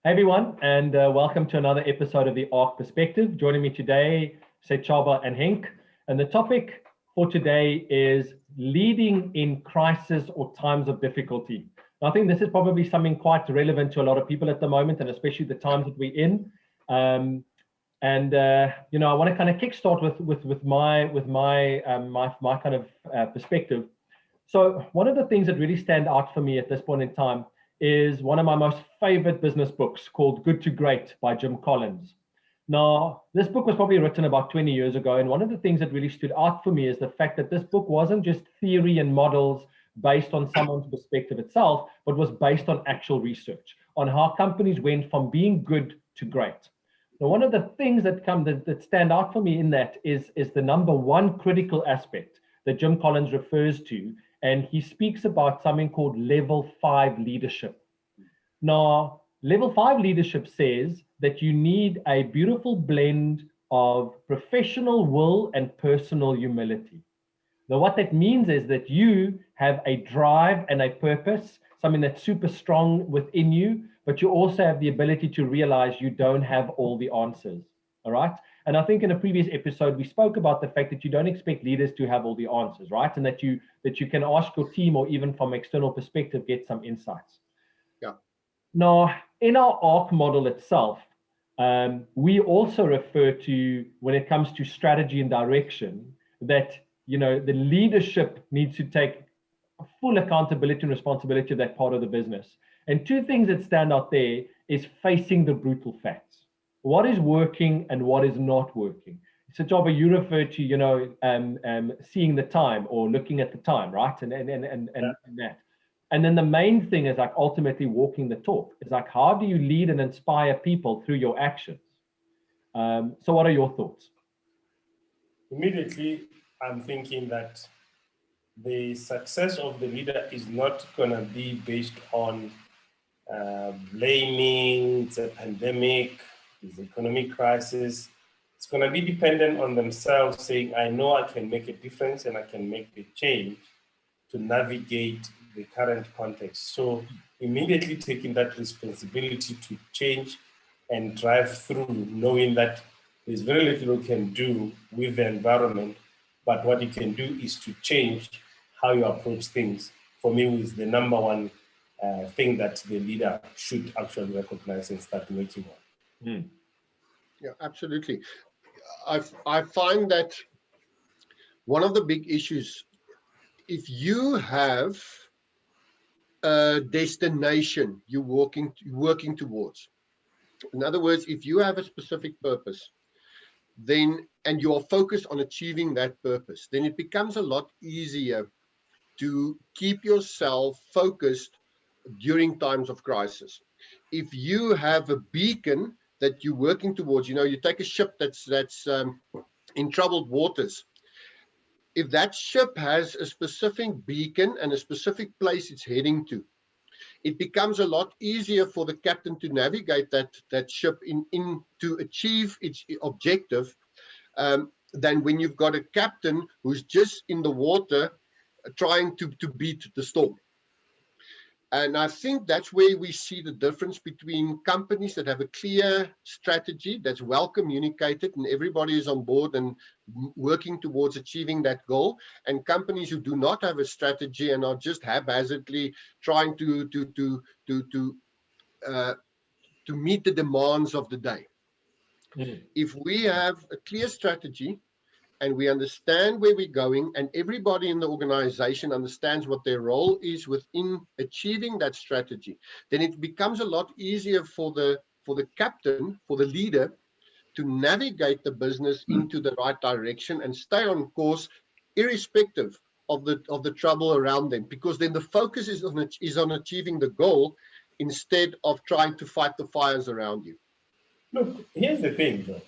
Hey everyone, and welcome to another episode of the ARC Perspective. Joining me today, Sechaba and Henk. And the topic for today is leading in crisis or times of difficulty. I think this is probably something quite relevant to a lot of people at the moment, and especially the times that we're in. I want to kind of kickstart with my kind of perspective. So one of the things that really stand out for me at this point in time is one of my most favorite business books called Good to Great by Jim Collins. Now, this book was probably written about 20 years ago, and one of the things that really stood out for me is the fact that this book wasn't just theory and models based on someone's perspective itself, but was based on actual research on how companies went from being good to great. Now, one of the things that stand out for me in that is the number one critical aspect that Jim Collins refers to, and he speaks about something called level 5 leadership. Now, level 5 leadership says that you need a beautiful blend of professional will and personal humility. Now, what that means is that you have a drive and a purpose, something that's super strong within you, but you also have the ability to realize you don't have all the answers. All right. And I think in a previous episode, we spoke about the fact that you don't expect leaders to have all the answers, right? And that you can ask your team, or even from external perspective, get some insights. Yeah. Now, in our ARC model itself, we also refer to, when it comes to strategy and direction, that the leadership needs to take full accountability and responsibility of that part of the business. And two things that stand out there is facing the brutal facts. What is working and what is not working? So, Jobber, you refer to, seeing the time or looking at the time, right? And that. And then the main thing is like ultimately walking the talk. It's like, how do you lead and inspire people through your actions? So what are your thoughts? Immediately, I'm thinking that the success of the leader is not going to be based on blaming, it's a pandemic, it's an economic crisis. It's going to be dependent on themselves saying, I know I can make a difference and I can make the change to navigate the current context. So immediately taking that responsibility to change and drive through, knowing that there's very little you can do with the environment, but what you can do is to change how you approach things. For me, is the number one thing that the leader should actually recognize and start working on. Yeah, absolutely. I find that one of the big issues, if you have a destination you're working towards, in other words, if you have a specific purpose, then and you are focused on achieving that purpose, then it becomes a lot easier to keep yourself focused during times of crisis. If you have a beacon that you're working towards, you take a ship that's in troubled waters. If that ship has a specific beacon and a specific place it's heading to, it becomes a lot easier for the captain to navigate that ship in to achieve its objective than when you've got a captain who's just in the water trying to beat the storm. And I think that's where we see the difference between companies that have a clear strategy that's well communicated and everybody is on board and working towards achieving that goal, and companies who do not have a strategy and are just haphazardly trying to meet the demands of the day. Mm-hmm. If we have a clear strategy and we understand where we're going, and everybody in the organization understands what their role is within achieving that strategy, then it becomes a lot easier for the captain, for the leader, to navigate the business into the right direction and stay on course, irrespective of the trouble around them, because then the focus is on achieving the goal instead of trying to fight the fires around you. Look, here's the thing, though.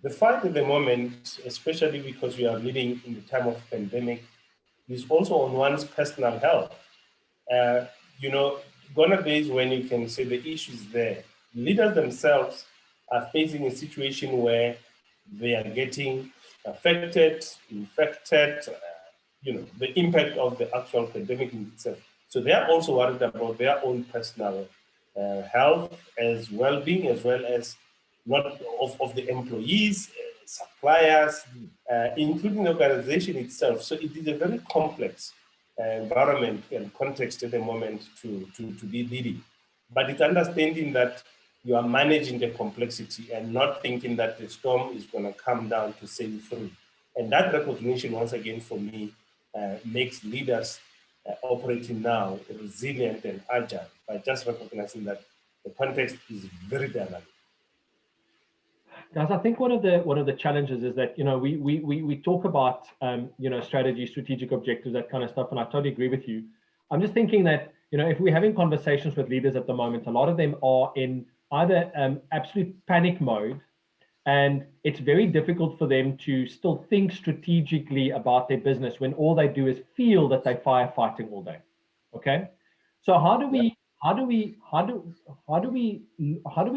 The fight at the moment, especially because we are living in the time of pandemic, is also on one's personal health. Gone are days when you can say the issue is there. Leaders themselves are facing a situation where they are getting affected, infected, the impact of the actual pandemic in itself. So they are also worried about their own personal health, as well-being, as well as not of the employees, suppliers, including the organization itself. So it is a very complex environment and context at the moment to be leading. But it's understanding that you are managing the complexity and not thinking that the storm is going to come down to sail through. And that recognition, once again, for me, makes leaders operating now resilient and agile by just recognizing that the context is very dynamic. Guys, I think one of the challenges is that we talk about strategy, strategic objectives, that kind of stuff, and I totally agree with you. I'm just thinking that if we're having conversations with leaders at the moment, a lot of them are in either absolute panic mode, and it's very difficult for them to still think strategically about their business when all they do is feel that they're firefighting all day. Okay, so how do we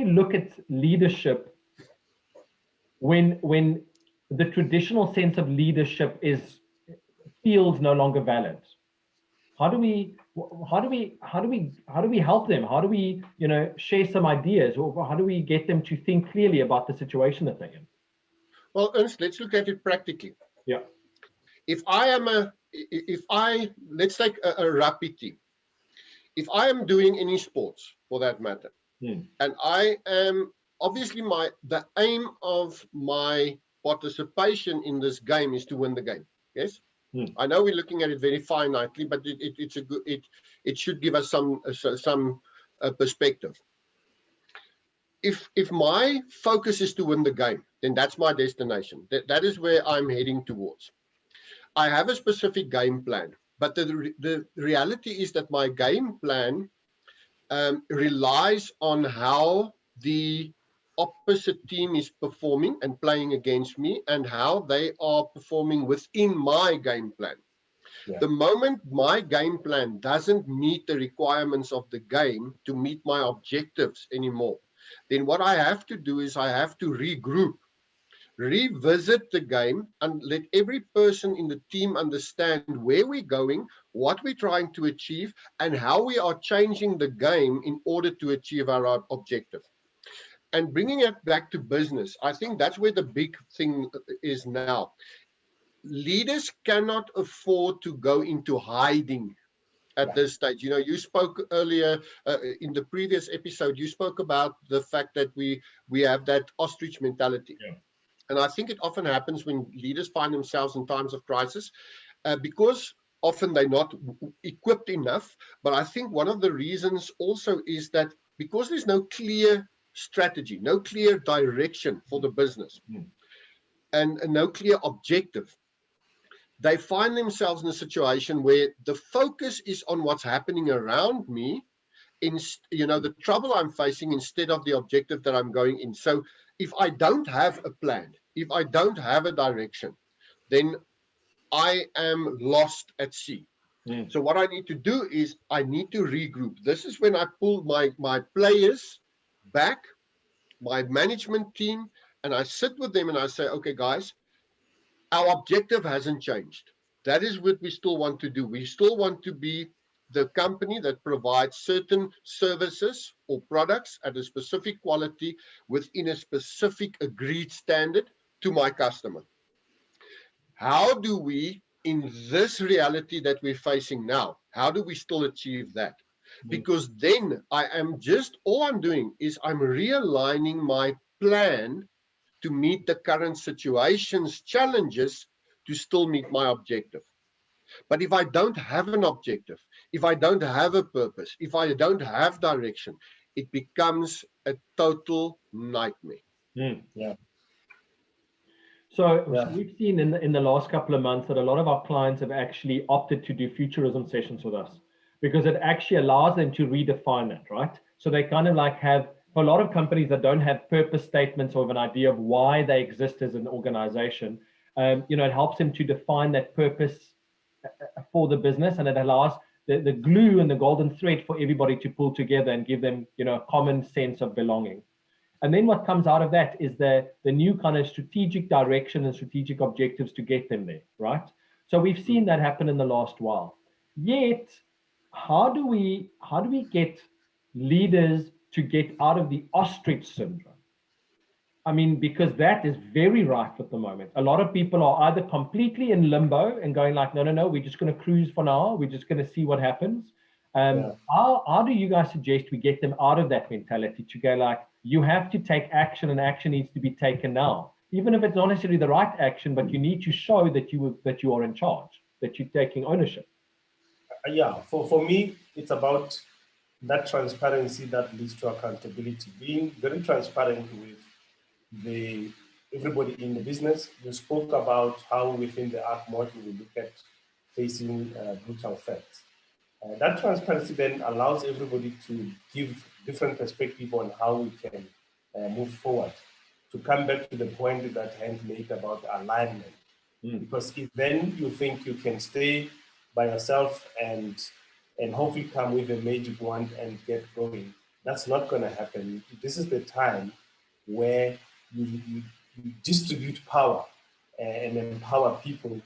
look at leadership when the traditional sense of leadership feels no longer valid? How do we help them? How do we share some ideas, or how do we get them to think clearly about the situation that they're in? Well, Ernst, let's look at it practically. Yeah. Let's take a rugby team. If I am doing any sports, for that matter, and I am obviously the aim of my participation in this game is to win the game. Yes. I know we're looking at it very finitely, but it should give us some perspective. If my focus is to win the game, then that's my destination. That is where I'm heading towards. I have a specific game plan, but the reality is that my game plan relies on how the opposite team is performing and playing against me, and how they are performing within my game plan. Yeah. The moment my game plan doesn't meet the requirements of the game to meet my objectives anymore, then what I have to do is I have to regroup, revisit the game, and let every person in the team understand where we're going, what we're trying to achieve, and how we are changing the game in order to achieve our objective. And bringing it back to business, I think that's where the big thing is now. Leaders cannot afford to go into hiding at this stage. You spoke earlier in the previous episode, you spoke about the fact that we have that ostrich mentality. Yeah. And I think it often happens when leaders find themselves in times of crisis because often they're not equipped enough. But I think one of the reasons also is that because there's no clear strategy, no clear direction for the business, and no clear objective, they find themselves in a situation where the focus is on what's happening around me, the trouble I'm facing, instead of the objective that I'm going in. So if I don't have a plan, if I don't have a direction, then I am lost at sea. So what I need to do is I need to regroup. This is when I pull my players back, my management team, and I sit with them and I say, okay, guys, our objective hasn't changed. That is what we still want to do. We still want to be the company that provides certain services or products at a specific quality within a specific agreed standard to my customer. How do we, in this reality that we're facing now, how do we still achieve that? Because then all I'm doing is I'm realigning my plan to meet the current situation's challenges to still meet my objective. But if I don't have an objective, if I don't have a purpose, if I don't have direction, it becomes a total nightmare. Yeah. So we've seen in the last couple of months that a lot of our clients have actually opted to do futurism sessions with us, because it actually allows them to redefine it, right? So they kind of like have, for a lot of companies that don't have purpose statements or an idea of why they exist as an organization, it helps them to define that purpose for the business, and it allows the glue and the golden thread for everybody to pull together and give them, a common sense of belonging. And then what comes out of that is the new kind of strategic direction and strategic objectives to get them there, right? So we've seen that happen in the last while. Yet, how do we get leaders to get out of the ostrich syndrome. I mean, because that is very rife at the moment. A lot of people are either completely in limbo and going like, no, no, no, we're just going to cruise for now. We're just going to see what happens. How do you guys suggest we get them out of that mentality to go like, you have to take action and action needs to be taken now, even if it's not necessarily the right action, but you need to show that you are in charge, that you're taking ownership. Yeah, for me, it's about that transparency that leads to accountability. Being very transparent with everybody in the business. You spoke about how within the art module we look at facing brutal facts. That transparency then allows everybody to give different perspective on how we can move forward. To come back to the point that Hank made about alignment, because if then you think you can stay by yourself and hopefully come with a magic wand and get going, that's not going to happen. This is the time where you distribute power and empower people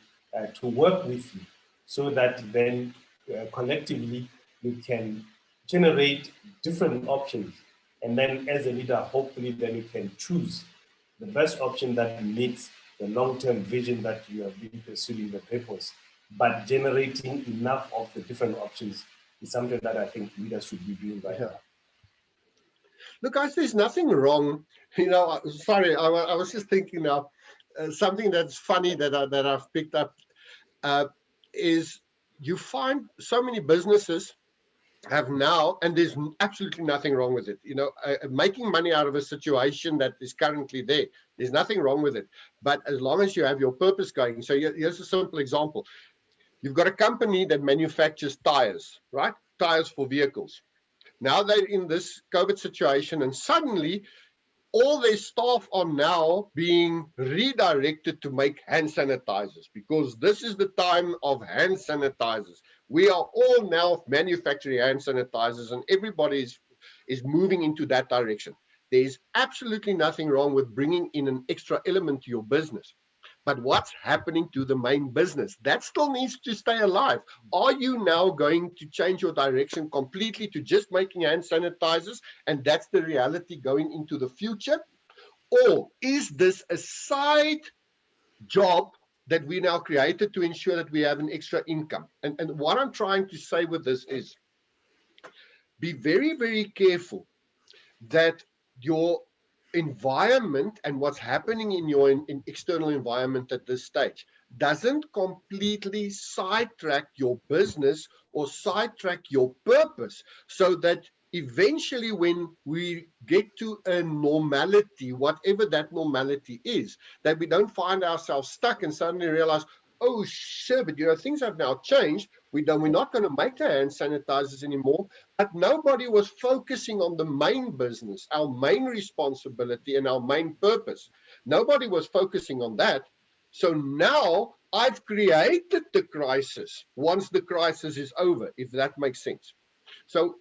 to work with you, so that then collectively you can generate different options. And then as a leader, hopefully then you can choose the best option that meets the long-term vision that you have been pursuing, the purpose. But generating enough of the different options is something that I think leaders should be doing right now. Look, guys, there's nothing wrong. Sorry, I was just thinking now, something that's funny that I've picked up is you find so many businesses have now, and there's absolutely nothing wrong with it, making money out of a situation that is currently there. There's nothing wrong with it. But as long as you have your purpose going. So here's a simple example. You've got a company that manufactures tires, right? Tires for vehicles. Now they're in this COVID situation, and suddenly all their staff are now being redirected to make hand sanitizers, because this is the time of hand sanitizers. We are all now manufacturing hand sanitizers, and everybody is moving into that direction. There's absolutely nothing wrong with bringing in an extra element to your business. But what's happening to the main business? That still needs to stay alive. Are you now going to change your direction completely to just making hand sanitizers, and that's the reality going into the future? Or is this a side job that we now created to ensure that we have an extra income? And what I'm trying to say with this is, be very, very careful that your environment and what's happening in your external environment at this stage doesn't completely sidetrack your business or sidetrack your purpose, so that eventually when we get to a normality, whatever that normality is, that we don't find ourselves stuck and suddenly realize, oh shit, but things have now changed. We're not going to make the hand sanitizers anymore. But nobody was focusing on the main business, our main responsibility and our main purpose. Nobody was focusing on that. So now I've created the crisis once the crisis is over, if that makes sense. So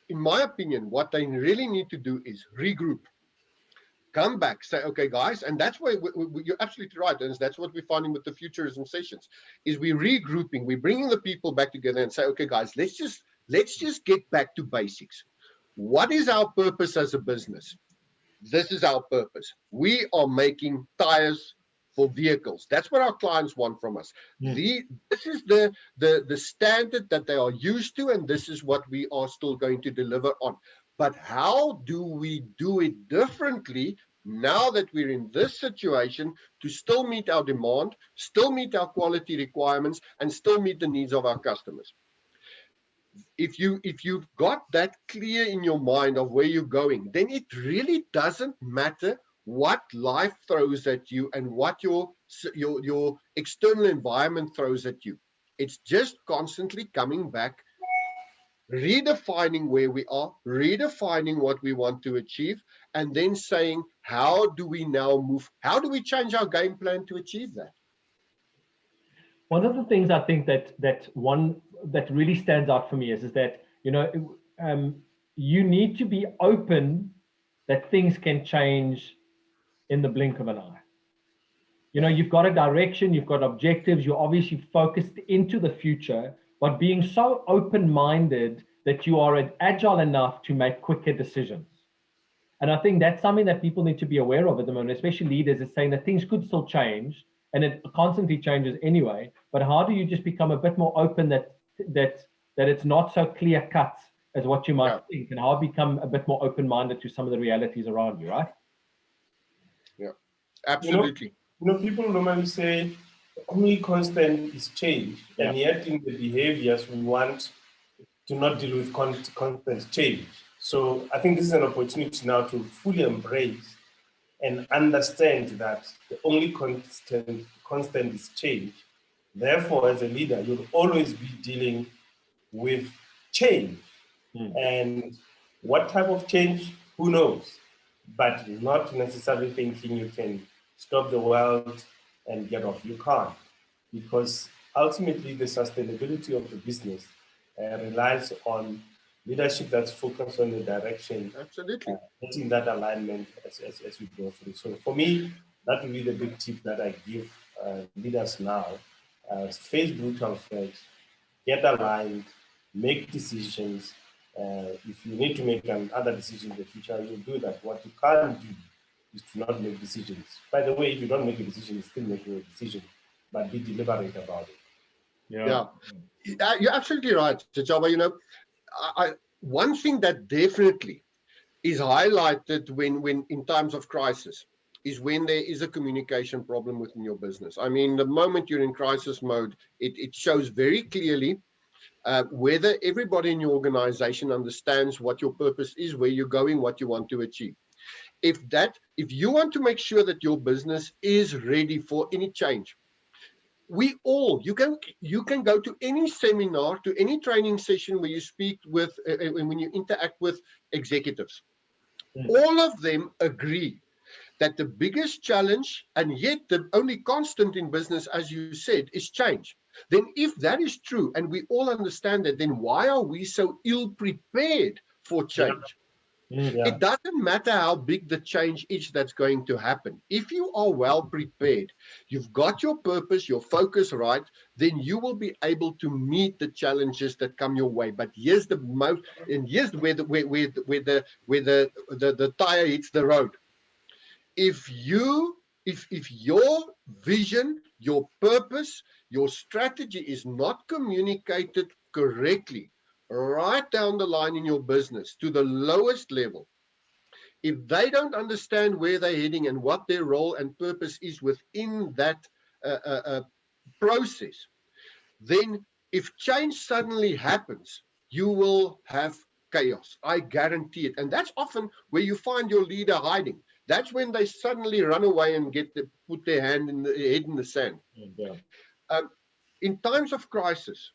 in my opinion, what they really need to do is regroup. Come back, say, okay, guys, and that's why you're absolutely right, and that's what we're finding with the futurism sessions, is we're regrouping, we're bringing the people back together and say, okay, guys, let's just get back to basics. What is our purpose as a business? This is our purpose. We are making tires for vehicles. That's what our clients want from us. This is the standard that they are used to, and this is what we are still going to deliver on. But how do we do it differently now that we're in this situation to still meet our demand, still meet our quality requirements, and still meet the needs of our customers? If you've got that clear in your mind of where you're going, then it really doesn't matter what life throws at you and what your external environment throws at you. It's just constantly coming back, redefining where we are, redefining what we want to achieve, and then saying, how do we now move? How do we change our game plan to achieve that? One of the things I think that really stands out for me is that, you need to be open that things can change in the blink of an eye. You've got a direction, you've got objectives, you're obviously focused into the future, but being so open-minded that you are agile enough to make quicker decisions. And I think that's something that people need to be aware of at the moment, especially leaders, is saying that things could still change, and it constantly changes anyway. But how do you just become a bit more open that it's not so clear cut as what you might think, and how become a bit more open-minded to some of the realities around you, right? Yeah, absolutely. People normally say only constant is change, and yet in the behaviors we want to not deal with constant change. So I think this is an opportunity now to fully embrace and understand that the only constant is change. Therefore, as a leader, you'll always be dealing with change. And what type of change, who knows? But not necessarily thinking you can stop the world and get off. You can't, because ultimately the sustainability of the business relies on leadership that's focused on the direction, Absolutely. getting that alignment as we go through. So for me, that would be the big tip that I give leaders now. Face brutal first, get aligned, make decisions. If you need to make another decision in the future, you'll do that. What you can't do is to not make decisions. By the way, if you don't make a decision, you're still making a decision, but be deliberate about it. Yeah. You're absolutely right, Jaba. One thing that definitely is highlighted when in times of crisis is when there is a communication problem within your business. I mean, the moment you're in crisis mode, it shows very clearly whether everybody in your organization understands what your purpose is, where you're going, what you want to achieve. If you want to make sure that your business is ready for any change, you can go to any seminar, to any training session where you speak with when you interact with executives. All of them agree that the biggest challenge, and yet the only constant in business, as you said, is change. Then if that is true, and we all understand that, then why are we so ill prepared for change? It doesn't matter how big the change is that's going to happen. If you are well prepared, you've got your purpose, your focus right, then you will be able to meet the challenges that come your way. But here's the most, and here's where the tire hits the road. If your vision, your purpose, your strategy is not communicated correctly right down the line in your business to the lowest level, if they don't understand where they're heading and what their role and purpose is within that process, then if change suddenly happens, you will have chaos. I guarantee it. And that's often where you find your leader hiding. That's when they suddenly run away and put their head in the sand. In times of crisis,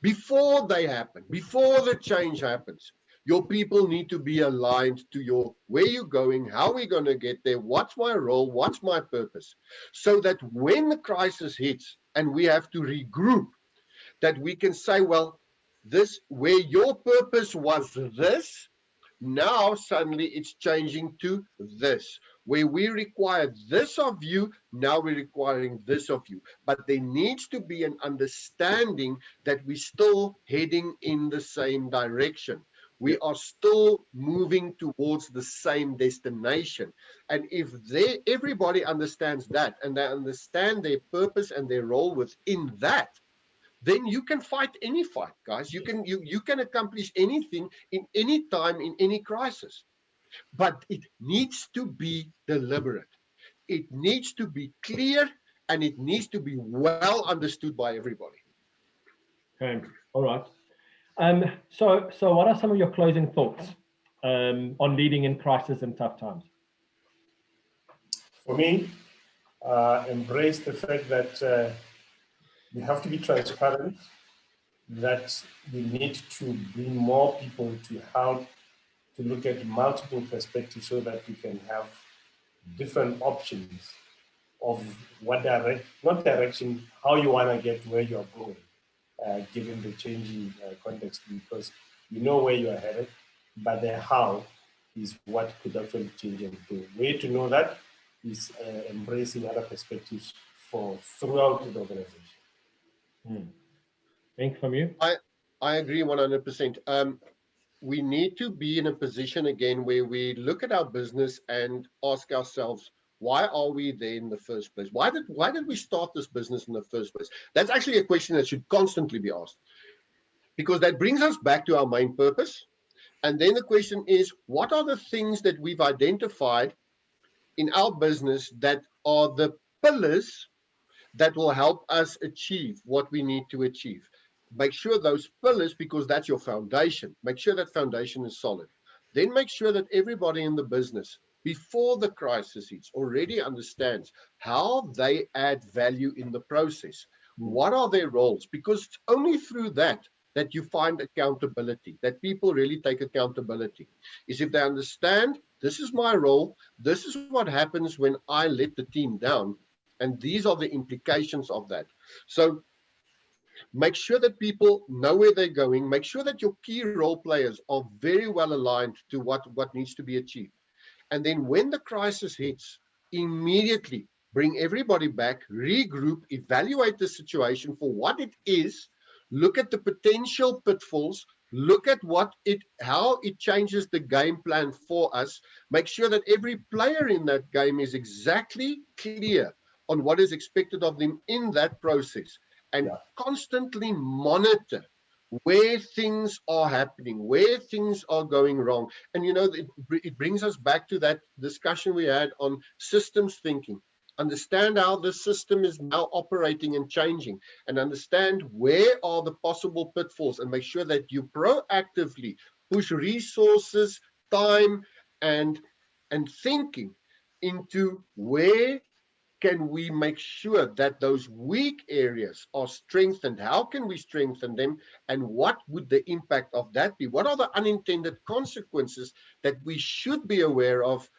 before they happen, before the change happens, your people need to be aligned to where you're going, how we're going to get there, what's my role, what's my purpose, so that when the crisis hits and we have to regroup, that we can say, well, this, where your purpose was this, now suddenly it's changing to this. Where we require this of you, now we're requiring this of you. But there needs to be an understanding that we're still heading in the same direction. We are still moving towards the same destination. And if everybody understands that, and they understand their purpose and their role within that, then you can fight any fight, guys. You can accomplish anything in any time, in any crisis. But it needs to be deliberate. It needs to be clear, and it needs to be well understood by everybody. Okay, all right. So what are some of your closing thoughts on leading in crisis and tough times? For me, embrace the fact that we have to be transparent, that we need to bring more people to help to look at multiple perspectives so that we can have different options of what direction, how you want to get where you're going, given the changing context, because you know where you're headed, but the how is what could actually change everything. Way to know that is embracing other perspectives throughout the organization. Think from you? I agree 100%. We need to be in a position again where we look at our business and ask ourselves, why are we there in the first place? Why did we start this business in the first place? That's actually a question that should constantly be asked, because that brings us back to our main purpose. And then the question is, what are the things that we've identified in our business that are the pillars that will help us achieve what we need to achieve? Make sure those pillars, because that's your foundation, make sure that foundation is solid. Then make sure that everybody in the business, before the crisis hits, already understands how they add value in the process. What are their roles? Because it's only through that that you find accountability, that people really take accountability, is if they understand, this is my role, this is what happens when I let the team down, and these are the implications of that. So make sure that people know where they're going. Make sure that your key role players are very well aligned to what needs to be achieved. And then when the crisis hits, immediately bring everybody back, regroup, evaluate the situation for what it is, look at the potential pitfalls, look at how it changes the game plan for us. Make sure that every player in that game is exactly clear on what is expected of them in that process, and constantly monitor where things are happening, where things are going wrong. And it brings us back to that discussion we had on systems thinking. Understand how the system is now operating and changing, and understand where are the possible pitfalls, and make sure that you proactively push resources, time, and thinking into where can we make sure that those weak areas are strengthened? How can we strengthen them? And what would the impact of that be? What are the unintended consequences that we should be aware of,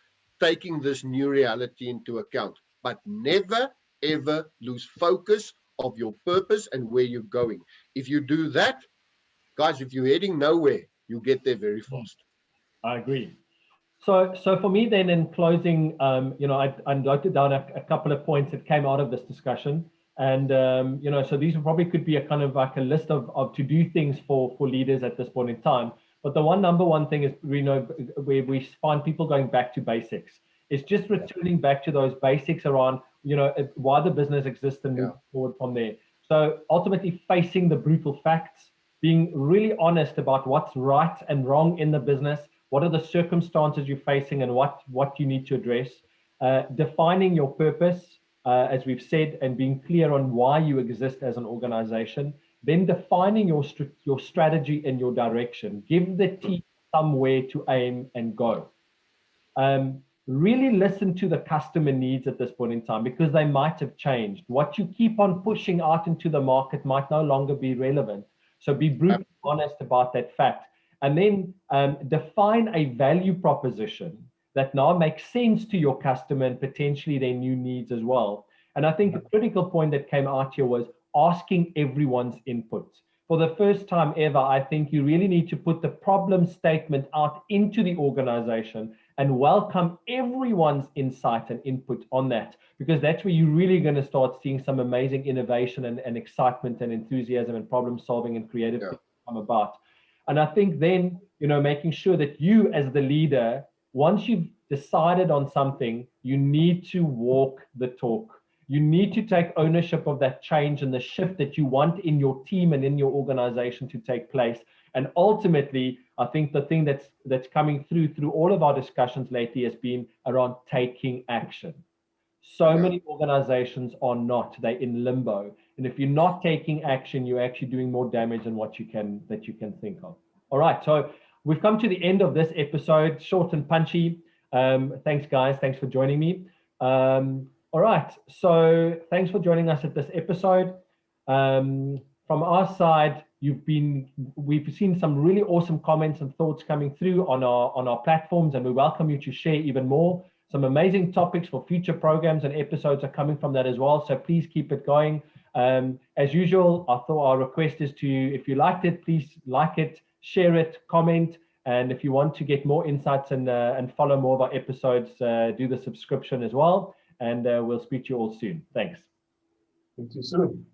taking this new reality into account? But never, ever lose focus of your purpose and where you're going. If you do that, guys, if you're heading nowhere, you get there very fast. I agree. So for me then, in closing, I noted down a couple of points that came out of this discussion. And, so these probably could be a kind of like a list of to-do things for leaders at this point in time. But the number one thing is, where we find people going back to basics. It's just returning back to those basics around, why the business exists and move forward from there. So ultimately facing the brutal facts, being really honest about what's right and wrong in the business. What are the circumstances you're facing and what you need to address? Defining your purpose, as we've said, and being clear on why you exist as an organization. Then defining your strategy and your direction. Give the team somewhere to aim and go. Really listen to the customer needs at this point in time, because they might have changed. What you keep on pushing out into the market might no longer be relevant. So be brutally honest about that fact. And then define a value proposition that now makes sense to your customer and potentially their new needs as well. And I think a critical point that came out here was asking everyone's input. For the first time ever, I think you really need to put the problem statement out into the organization and welcome everyone's insight and input on that, because that's where you're really going to start seeing some amazing innovation and excitement and enthusiasm and problem solving and creative things come about. And I think then, making sure that you as the leader, once you've decided on something, you need to walk the talk. You need to take ownership of that change and the shift that you want in your team and in your organization to take place. And ultimately, I think the thing that's coming through all of our discussions lately has been around taking action. So many organizations are not, they're in limbo. And if you're not taking action, you're actually doing more damage than what you can think of. All right, so we've come to the end of this episode, short and punchy. Thanks, guys. Thanks for joining me. All right, so thanks for joining us at this episode. From our side, we've seen some really awesome comments and thoughts coming through on our platforms, and we welcome you to share even more. Some amazing topics for future programs and episodes are coming from that as well, so please keep it going. As usual, our request is if you liked it, please like it, share it, comment, and if you want to get more insights and follow more of our episodes, do the subscription as well, and we'll speak to you all soon. Thanks. Speak to you soon.